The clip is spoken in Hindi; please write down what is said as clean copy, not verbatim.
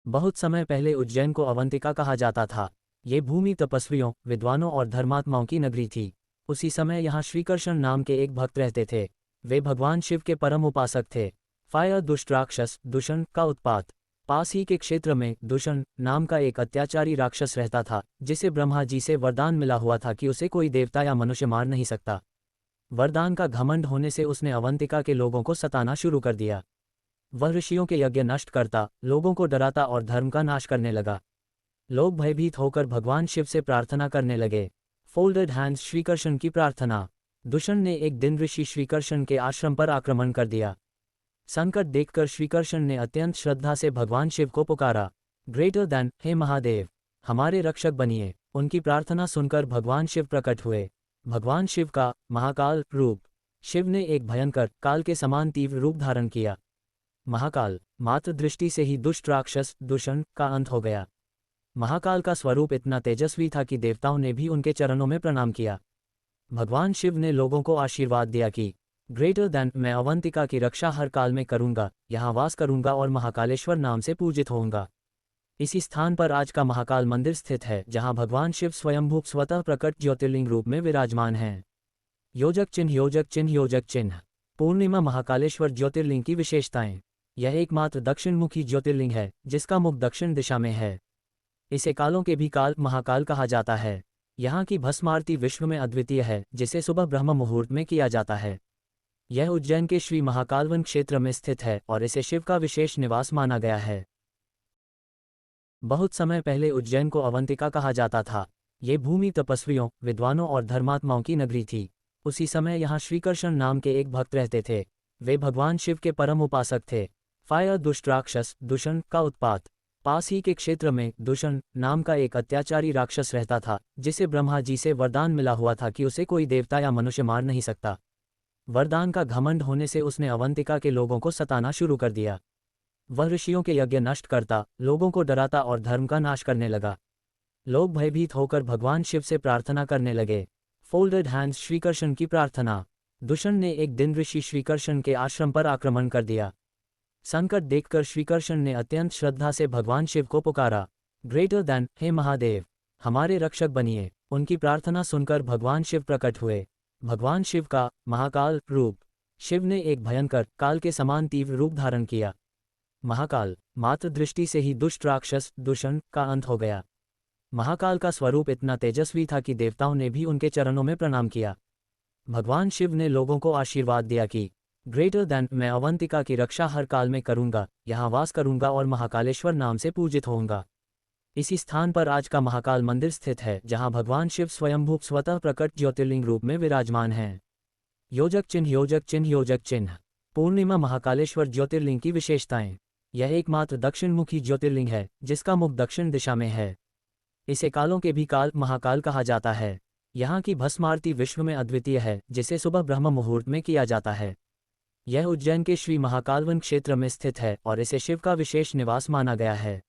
बहुत समय पहले उज्जैन को अवंतिका कहा जाता था। ये भूमि तपस्वियों, विद्वानों और धर्मात्माओं की नगरी थी। उसी समय यहाँ श्रीकृष्ण नाम के एक भक्त रहते थे। वे भगवान शिव के परम उपासक थे। फायर दुष्ट राक्षस दूषण का उत्पात। पास ही के क्षेत्र में दूषण नाम का एक अत्याचारी राक्षस रहता था, जिसे ब्रह्मा जी से वरदान मिला हुआ था कि उसे कोई देवता या मनुष्य मार नहीं सकता। वरदान का घमंड होने से उसने अवंतिका के लोगों को सताना शुरू कर दिया। वह ऋषियों के यज्ञ नष्ट करता, लोगों को डराता और धर्म का नाश करने लगा। लोग भयभीत होकर भगवान शिव से प्रार्थना करने लगे। फोल्डेड हैंड्स श्रीकृष्ण की प्रार्थना। दूषण ने एक दिन ऋषि श्रीकृष्ण के आश्रम पर आक्रमण कर दिया। संकट देखकर श्रीकृष्ण ने अत्यंत श्रद्धा से भगवान शिव को पुकारा। ग्रेटर दैन, हे महादेव, हमारे रक्षक बनिए। उनकी प्रार्थना सुनकर भगवान शिव प्रकट हुए। भगवान शिव का महाकाल रूप। शिव ने एक भयंकर काल के समान तीव्र रूप धारण किया। महाकाल मात्र दृष्टि से ही दुष्ट राक्षस दूषण का अंत हो गया। महाकाल का स्वरूप इतना तेजस्वी था कि देवताओं ने भी उनके चरणों में प्रणाम किया। भगवान शिव ने लोगों को आशीर्वाद दिया कि ग्रेटर दैन, मैं अवंतिका की रक्षा हर काल में करूंगा, यहाँ वास करूंगा और महाकालेश्वर नाम से पूजित होऊंगा। इसी स्थान पर आज का महाकाल मंदिर स्थित है, जहाँ भगवान शिव स्वयंभू स्वतः प्रकट ज्योतिर्लिंग रूप में विराजमान हैं। योजक चिन्ह योजक चिन्ह योजक चिन्ह। पूर्णिमा महाकालेश्वर ज्योतिर्लिंग की विशेषताएं। यह एकमात्र दक्षिणमुखी ज्योतिर्लिंग है, जिसका मुख दक्षिण दिशा में है। इसे कालों के भी काल महाकाल कहा जाता है। यहाँ की भस्म आरती विश्व में अद्वितीय है, जिसे सुबह ब्रह्म मुहूर्त में किया जाता है। यह उज्जैन के श्री महाकालवन क्षेत्र में स्थित है और इसे शिव का विशेष निवास माना गया है। बहुत समय पहले उज्जैन को अवंतिका कहा जाता था। ये भूमि तपस्वियों, विद्वानों और धर्मात्माओं की नगरी थी। उसी समय यहाँ श्रीकृष्ण नाम के एक भक्त रहते थे। वे भगवान शिव के परम उपासक थे। फायर दुष्ट राक्षस दूषण का उत्पात। पास ही के क्षेत्र में दूषण नाम का एक अत्याचारी राक्षस रहता था, जिसे ब्रह्मा जी से वरदान मिला हुआ था कि उसे कोई देवता या मनुष्य मार नहीं सकता। वरदान का घमंड होने से उसने अवंतिका के लोगों को सताना शुरू कर दिया। वह ऋषियों के यज्ञ नष्ट करता, लोगों को डराता और धर्म का नाश करने लगा। लोग भयभीत होकर भगवान शिव से प्रार्थना करने लगे। फोल्डेड हैंड्स श्रीकृष्ण की प्रार्थना। दूषण ने एक दिन ऋषि श्रीकृष्ण के आश्रम पर आक्रमण कर दिया। संकट देखकर श्रीकृष्ण ने अत्यंत श्रद्धा से भगवान शिव को पुकारा। ग्रेटर दैन, हे महादेव, हमारे रक्षक बनिए। उनकी प्रार्थना सुनकर भगवान शिव प्रकट हुए। भगवान शिव का महाकाल रूप। शिव ने एक भयंकर काल के समान तीव्र रूप धारण किया। महाकाल मात्र दृष्टि से ही दुष्ट राक्षस दूषण का अंत हो गया। महाकाल का स्वरूप इतना तेजस्वी था कि देवताओं ने भी उनके चरणों में प्रणाम किया। भगवान शिव ने लोगों को आशीर्वाद दिया कि ग्रेटर दैन, मैं अवंतिका की रक्षा हर काल में करूंगा, यहाँ वास करूंगा और महाकालेश्वर नाम से पूजित होऊंगा। इसी स्थान पर आज का महाकाल मंदिर स्थित है, जहाँ भगवान शिव स्वयंभू स्वतः प्रकट ज्योतिर्लिंग रूप में विराजमान हैं। योजक चिन्ह योजक चिन्ह योजक चिन्ह। पूर्णिमा महाकालेश्वर ज्योतिर्लिंग की विशेषताएं। यह एकमात्र दक्षिणमुखी ज्योतिर्लिंग है, जिसका मुख दक्षिण दिशा में है। इसे कालों के भी काल महाकाल कहा जाता है। यहाँ की भस्म आरती विश्व में अद्वितीय है, जिसे सुबह ब्रह्म मुहूर्त में किया जाता है। यह उज्जैन के श्री महाकालवन क्षेत्र में स्थित है और इसे शिव का विशेष निवास माना गया है।